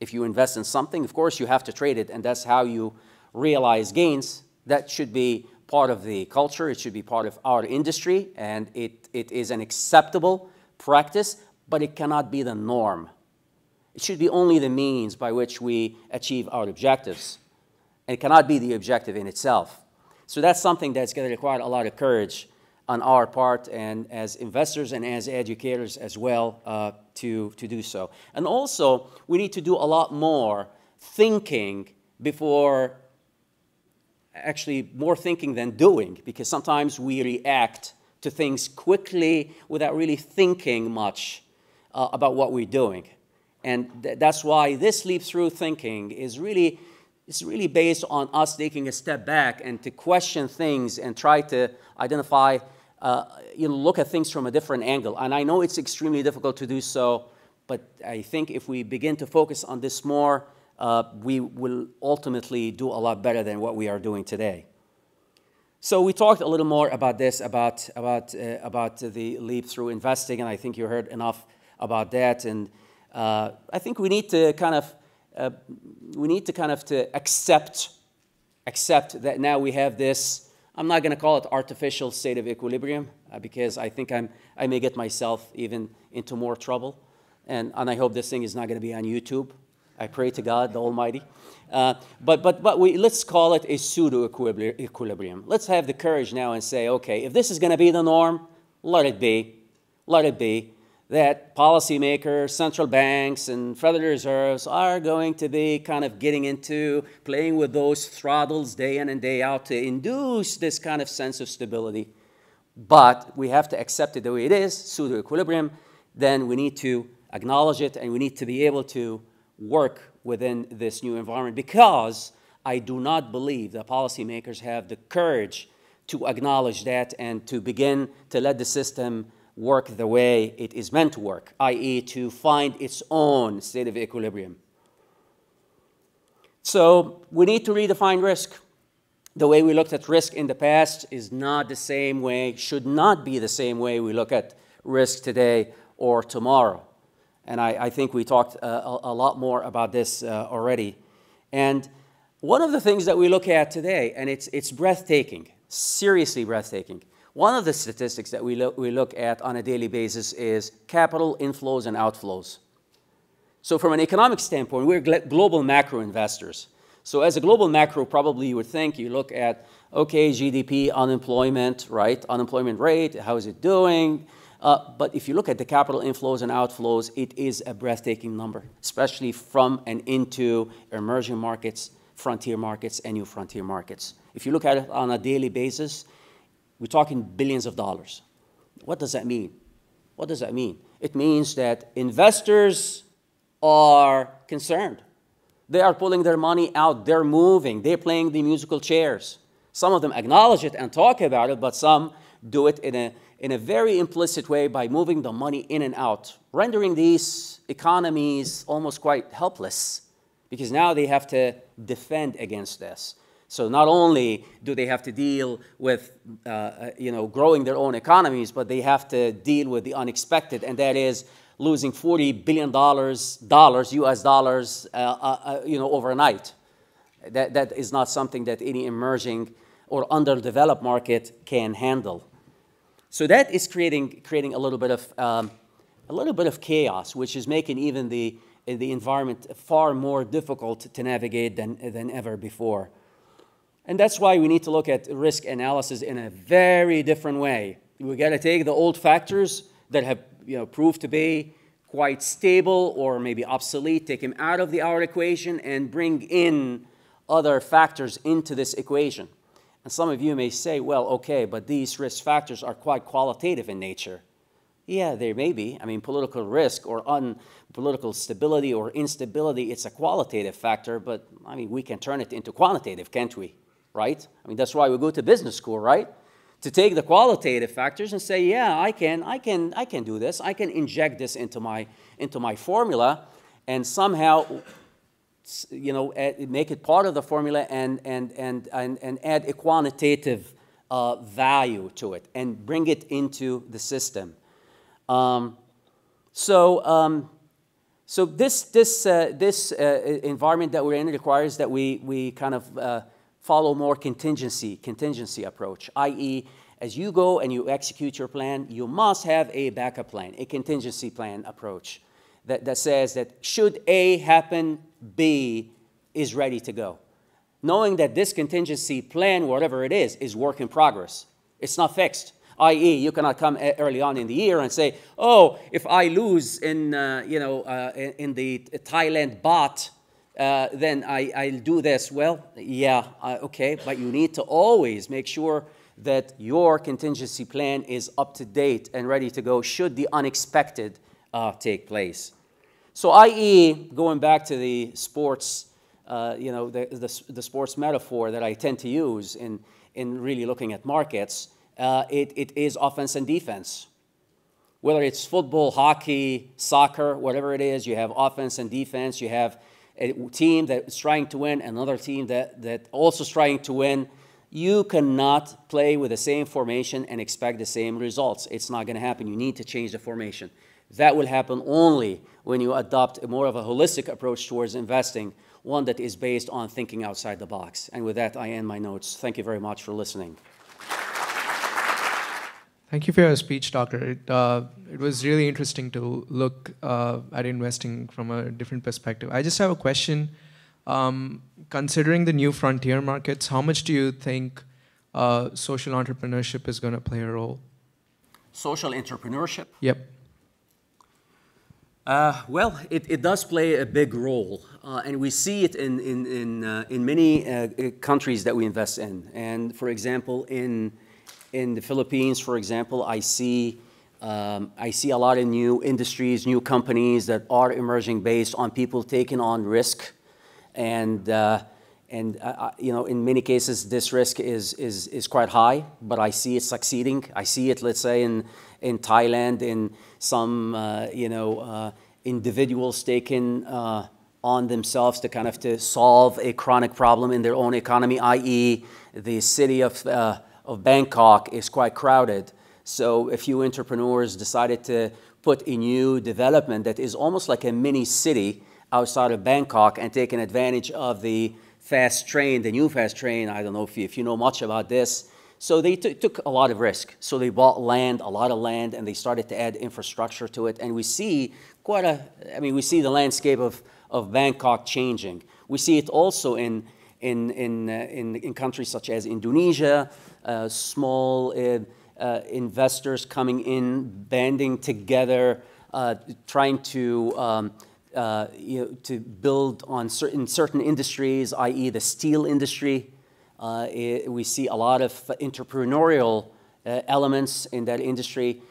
If you invest in something, of course, you have to trade it, and that's how you realize gains. That should be part of the culture. It should be part of our industry, and it is an acceptable practice, but it cannot be the norm. It should be only the means by which we achieve our objectives. It cannot be the objective in itself. So that's something that's going to require a lot of courage on our part, and as investors and as educators as well, to do so. And also, we need to do a lot more thinking before, actually more thinking than doing, because sometimes we react to things quickly without really thinking much about what we're doing. And that's why this leap-through thinking is really based on us taking a step back and to question things and try to identify, look at things from a different angle. And I know it's extremely difficult to do so, but I think if we begin to focus on this more, we will ultimately do a lot better than what we are doing today. So we talked a little more about this, about the leap-through investing, and I think you heard enough about that. And I think we need to kind of accept that now we have this I'm not going to call it artificial state of equilibrium because I think I may get myself even into more trouble. And I hope this thing is not going to be on YouTube. I pray to God, the Almighty. But let's call it a pseudo-equilibrium. Let's have the courage now and say, okay, if this is going to be the norm, let it be. Let it be that policymakers, central banks, and Federal Reserves are going to be kind of getting into playing with those throttles day in and day out to induce this kind of sense of stability. But we have to accept it the way it is, pseudo-equilibrium. Then we need to acknowledge it, and we need to be able to work within this new environment, because I do not believe that policymakers have the courage to acknowledge that and to begin to let the system work the way it is meant to work, i.e. to find its own state of equilibrium. So we need to redefine risk. The way we looked at risk in the past is not the same way, should not be the same way we look at risk today or tomorrow. And I think we talked a lot more about this already. And one of the things that we look at today, and it's breathtaking, seriously breathtaking. One of the statistics that we look at on a daily basis is capital inflows and outflows. So from an economic standpoint, we're global macro investors. So as a global macro, probably you would think, you look at, okay, GDP, unemployment, right? Unemployment rate, how is it doing? But if you look at the capital inflows and outflows, it is a breathtaking number, especially from and into emerging markets, frontier markets, and new frontier markets. If you look at it on a daily basis, we're talking billions of dollars. What does that mean? What does that mean? It means that investors are concerned. They are pulling their money out. They're moving. They're playing the musical chairs. Some of them acknowledge it and talk about it, but some do it in a very implicit way by moving the money in and out, rendering these economies almost quite helpless, because now they have to defend against this. So not only do they have to deal with growing their own economies, but they have to deal with the unexpected, and that is losing $40 billion, US dollars, overnight. That is not something that any emerging or underdeveloped market can handle. So that is creating a little bit of chaos, which is making even the environment far more difficult to navigate than ever before. And that's why we need to look at risk analysis in a very different way. We got to take the old factors that have proved to be quite stable or maybe obsolete, take them out of our equation and bring in other factors into this equation. And some of you may say, well, okay, but these risk factors are quite qualitative in nature. Yeah, they may be. I mean, political risk or political stability or instability, it's a qualitative factor, but I mean, we can turn it into quantitative, can't we? Right? I mean, that's why we go to business school, right? To take the qualitative factors and say, yeah, I can do this. I can inject this into my formula, and somehow, make it part of the formula and add a quantitative value to it and bring it into the system. So this environment that we're in requires that we kind of follow more contingency approach, i.e., as you go and you execute your plan, you must have a backup plan, a contingency plan approach that says that should A happen, B is ready to go. Knowing that this contingency plan, whatever it is work in progress. It's not fixed, i.e., you cannot come early on in the year and say, oh, if I lose in the Thailand baht, then I'll do this. Well, yeah, okay, but you need to always make sure that your contingency plan is up to date and ready to go should the unexpected take place. So, i.e., going back to the sports, the sports metaphor that I tend to use in really looking at markets, it is offense and defense. Whether it's football, hockey, soccer, whatever it is, you have offense and defense. You have a team that's trying to win, another team that also is trying to win. You cannot play with the same formation and expect the same results. It's not going to happen. You need to change the formation. That will happen only when you adopt more of a holistic approach towards investing, one that is based on thinking outside the box. And with that, I end my notes. Thank you very much for listening. Thank you for your speech, Doctor. It was really interesting to look at investing from a different perspective. I just have a question. Considering the new frontier markets, how much do you think social entrepreneurship is going to play a role? Social entrepreneurship? Yep. Well, it does play a big role, and we see it in many countries that we invest in. And for example, in the Philippines, for example, I see a lot of new industries, new companies that are emerging based on people taking on risk, and you know, in many cases, this risk is quite high, but I see it succeeding. I see it, let's say, in Thailand, in some you know, individuals taking on themselves to kind of to solve a chronic problem in their own economy, i.e., the city of Bangkok is quite crowded. So a few entrepreneurs decided to put a new development that is almost like a mini city outside of Bangkok and taking advantage of the fast train, the new fast train. I don't know if you know much about this. So they took a lot of risk. So they bought land, a lot of land, and they started to add infrastructure to it. And we see we see the landscape of Bangkok changing. We see it also in countries such as Indonesia, small investors coming in, banding together, trying to to build on certain industries, i.e. the steel industry. We see a lot of entrepreneurial elements in that industry.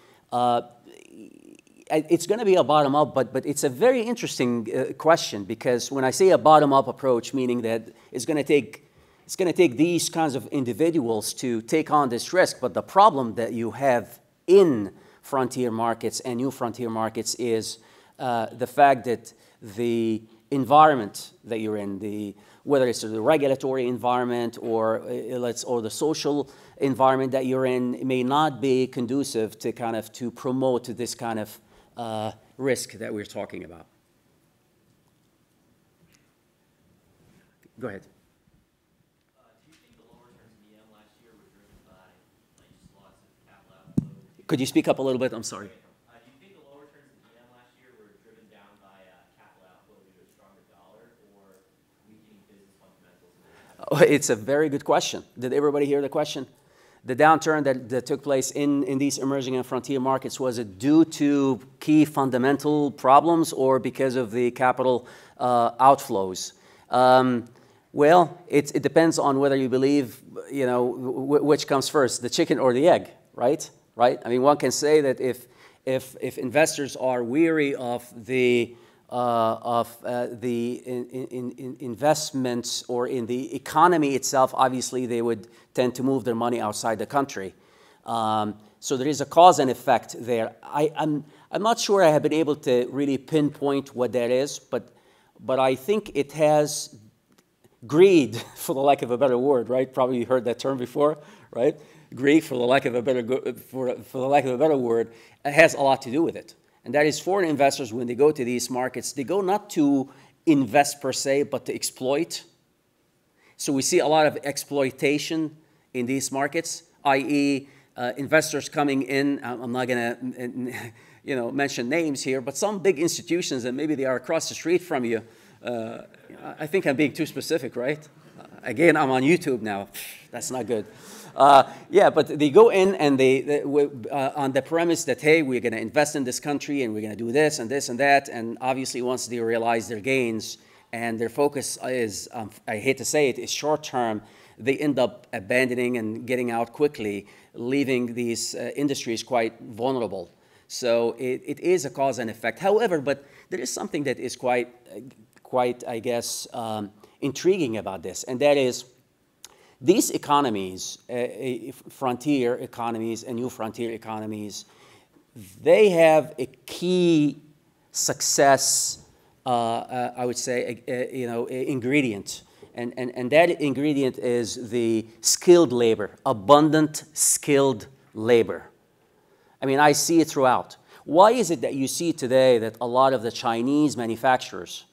It's going to be a bottom-up, but it's a very interesting question, because when I say a bottom-up approach, meaning that it's going to take these kinds of individuals to take on this risk, but the problem that you have in frontier markets and new frontier markets is the fact that the environment that you're in, whether it's the regulatory environment or the social environment that you're in, may not be conducive to to promote this kind of risk that we're talking about. Go ahead. Do you think the lower returns in EM last year were driven by just lots of capital outflows? Could you speak up a little bit? I'm sorry. Do you think the lower returns in EM last year were driven down by capital outflow due to a stronger dollar or weakening business fundamentals? It's a very good question. Did everybody hear the question? The downturn that took place in these emerging and frontier markets, was it due to key fundamental problems or because of the capital outflows? Well, it depends on whether you believe, you know, which comes first, the chicken or the egg, right? Right? I mean, one can say that if investors are weary of the investments or in the economy itself, obviously they would tend to move their money outside the country. So there is a cause and effect there. I'm not sure I have been able to really pinpoint what that is, but I think it has greed, for the lack of a better word, right? Probably you heard that term before, right? Greed, for the lack of a better word, has a lot to do with it. And that is, foreign investors, when they go to these markets, they go not to invest per se, but to exploit. So we see a lot of exploitation in these markets, i.e. Investors coming in. I'm not going to mention names here, but some big institutions, and maybe they are across the street from you. I think I'm being too specific, right? Again, I'm on YouTube now. That's not good. Yeah, but they go in and they on the premise that, hey, we're going to invest in this country and we're going to do this and this and that. And obviously, once they realize their gains and their focus is, I hate to say it, is short term, they end up abandoning and getting out quickly, leaving these industries quite vulnerable. So it is a cause and effect. However, but there is something that is quite I guess, intriguing about this, and that is, these economies, frontier economies and new frontier economies, they have a key success, I would say, ingredient. And that ingredient is the skilled labor, abundant skilled labor. I mean, I see it throughout. Why is it that you see today that a lot of the Chinese manufacturers,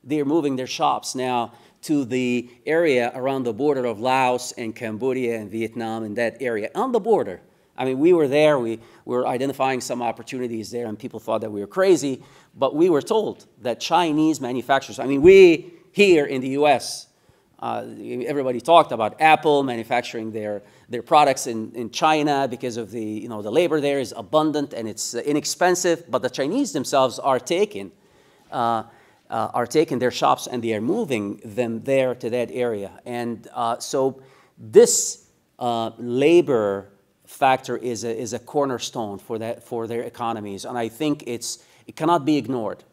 they're moving their shops now to the area around the border of Laos and Cambodia and Vietnam, and that area, on the border, I mean, we were there, we were identifying some opportunities there, and people thought that we were crazy, but we were told that Chinese manufacturers, I mean, we here in the US, everybody talked about Apple manufacturing their products in China because of the labor there is abundant and it's inexpensive, but the Chinese themselves are taking their shops and they are moving them there to that area. And so this labor factor is a cornerstone for their economies, and I think it cannot be ignored,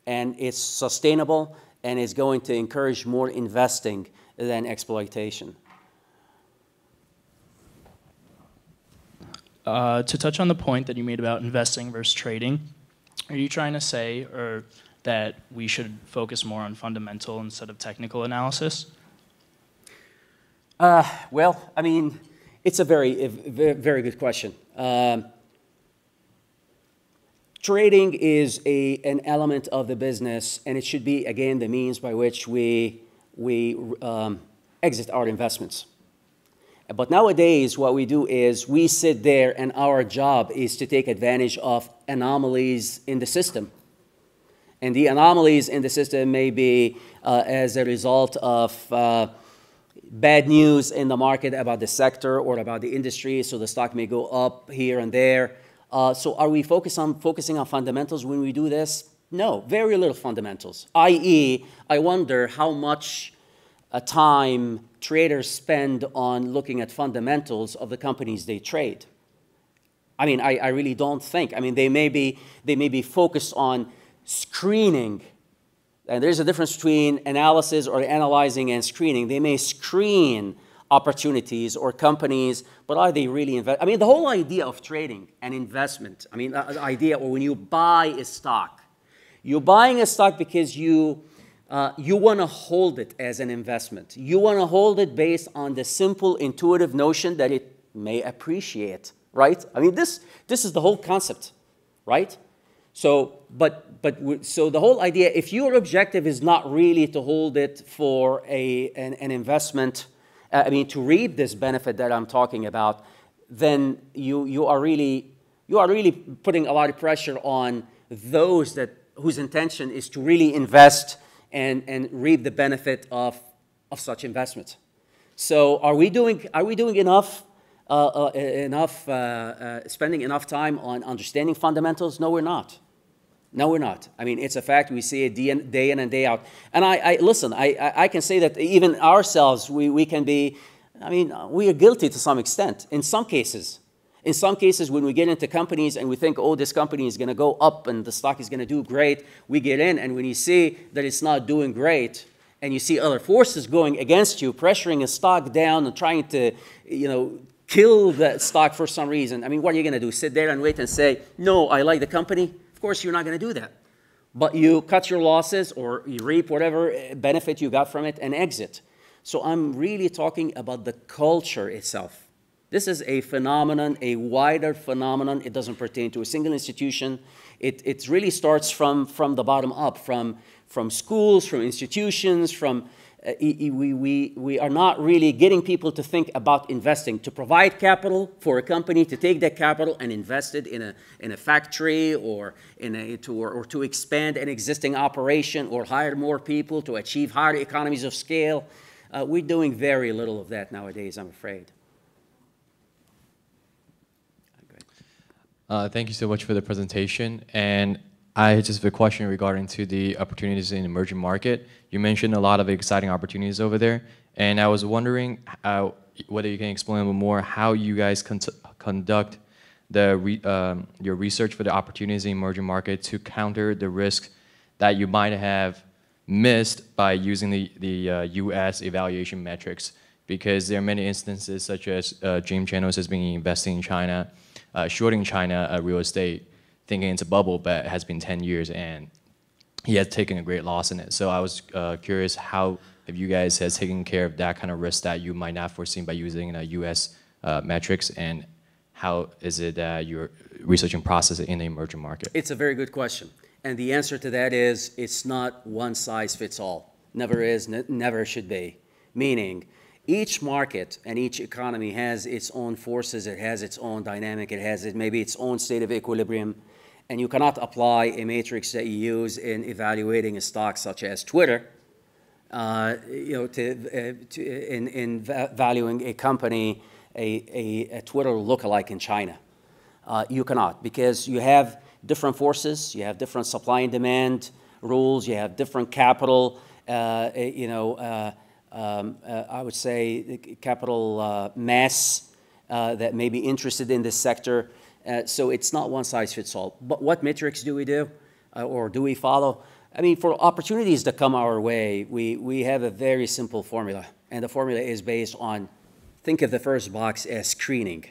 and it's sustainable and is going to encourage more investing than exploitation. To touch on the point that you made about investing versus trading, are you trying to say that we should focus more on fundamental instead of technical analysis? Well, I mean, it's a very good question. Trading is an element of the business, and it should be, again, the means by which we exit our investments. But nowadays, what we do is we sit there, and our job is to take advantage of anomalies in the system. And the anomalies in the system may be as a result of bad news in the market about the sector or about the industry, so the stock may go up here and there. So are we focusing on fundamentals when we do this? No, very little fundamentals, i.e., I wonder how much time traders spend on looking at fundamentals of the companies they trade. I mean, I really don't think. I mean, they may be focused on screening. And there's a difference between analysis or analyzing and screening. They may screen opportunities or companies, but are they really invest? I mean, the whole idea of trading and investment, I mean, the idea when you buy a stock, you're buying a stock because you want to hold it as an investment. You want to hold it based on the simple, intuitive notion that it may appreciate, right? I mean, this is the whole concept, right? So, so the whole idea, if your objective is not really to hold it for an investment, I mean, to reap this benefit that I'm talking about, then you are really putting a lot of pressure on those whose intention is to really invest and reap the benefit of such investments. So, are we doing enough? Spending enough time on understanding fundamentals? No, we're not. No, we're not. I mean, it's a fact. We see it day in and day out. And listen, I can say that even ourselves, we can be, I mean, we are guilty to some extent in some cases. In some cases, when we get into companies and we think, oh, this company is going to go up and the stock is going to do great, we get in, and when you see that it's not doing great, and you see other forces going against you, pressuring a stock down and trying to, kill that stock for some reason. I mean, what are you going to do? Sit there and wait and say, no, I like the company? Of course, you're not going to do that. But you cut your losses or you reap whatever benefit you got from it and exit. So I'm really talking about the culture itself. This is a phenomenon, a wider phenomenon. It doesn't pertain to a single institution. It really starts from the bottom up, from schools, from institutions, from... we are not really getting people to think about investing, to provide capital for a company, to take that capital and invest it in a factory or to expand an existing operation or hire more people to achieve higher economies of scale. We're doing very little of that nowadays, I'm afraid. Thank you so much for the presentation. And I just have a question regarding to the opportunities in emerging market. You mentioned a lot of exciting opportunities over there, and I was wondering whether you can explain a little more how you guys conduct your research for the opportunities in emerging market to counter the risk that you might have missed by using the U.S. evaluation metrics, because there are many instances such as James Chanos has been investing in China, shorting China real estate, thinking it's a bubble, but it has been 10 years and he has taken a great loss in it. So I was curious, how have you guys taken care of that kind of risk that you might not foreseen by using US metrics, and how is it that you're researching process in the emerging market? It's a very good question. And the answer to that is it's not one size fits all. Never is, never should be. Meaning, Each market and each economy has its own forces, it has its own dynamic, it has maybe its own state of equilibrium, and you cannot apply a matrix that you use in evaluating a stock such as Twitter, in valuing a company, a Twitter lookalike in China. You cannot, because you have different forces, you have different supply and demand rules, you have different capital, I would say capital mass that may be interested in this sector. So it's not one size fits all. But what metrics do we do or do we follow? I mean, for opportunities that come our way, we have a very simple formula. And the formula is based on, think of the first box as screening.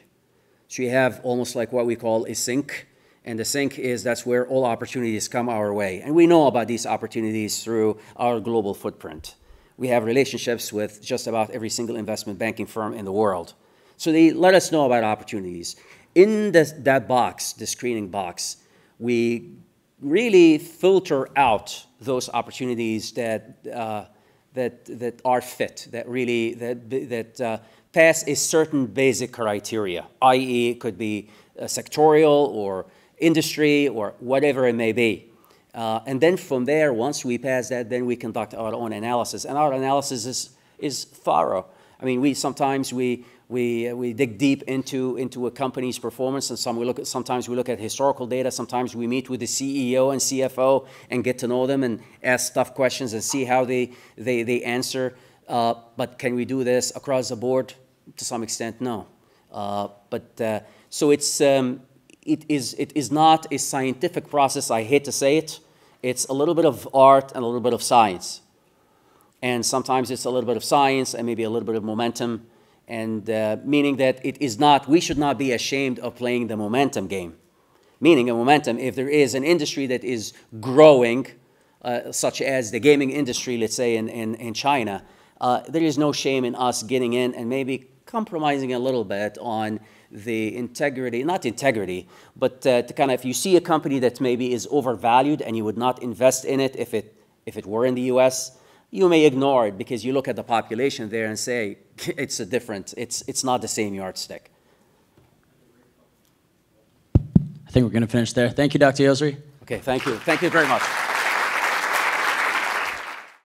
So you have almost like what we call a sink. And the sink is, that's where all opportunities come our way. And we know about these opportunities through our global footprint. We have relationships with just about every single investment banking firm in the world. So they let us know about opportunities. In that box, the screening box, we really filter out those opportunities that are fit, that pass a certain basic criteria, i.e. it could be sectorial or industry or whatever it may be. And then from there, once we pass that, then we conduct our own analysis. And our analysis is thorough. I mean, sometimes we dig deep into a company's performance, and sometimes we look at historical data. Sometimes we meet with the CEO and CFO and get to know them and ask tough questions and see how they answer. But can we do this across the board? To some extent, no. So it is not a scientific process. I hate to say it. It's a little bit of art and a little bit of science. And sometimes it's a little bit of science and maybe a little bit of momentum. And meaning that we should not be ashamed of playing the momentum game. Meaning a momentum, if there is an industry that is growing, such as the gaming industry, let's say in China, there is no shame in us getting in and maybe compromising a little bit on the integrity, not integrity, but to kind of, if you see a company that maybe is overvalued and you would not invest in it if it were in the US, you may ignore it because you look at the population there and say, it's not the same yardstick. I think we're going to finish there. Thank you, Dr. Yosri. Okay, thank you. Thank you very much.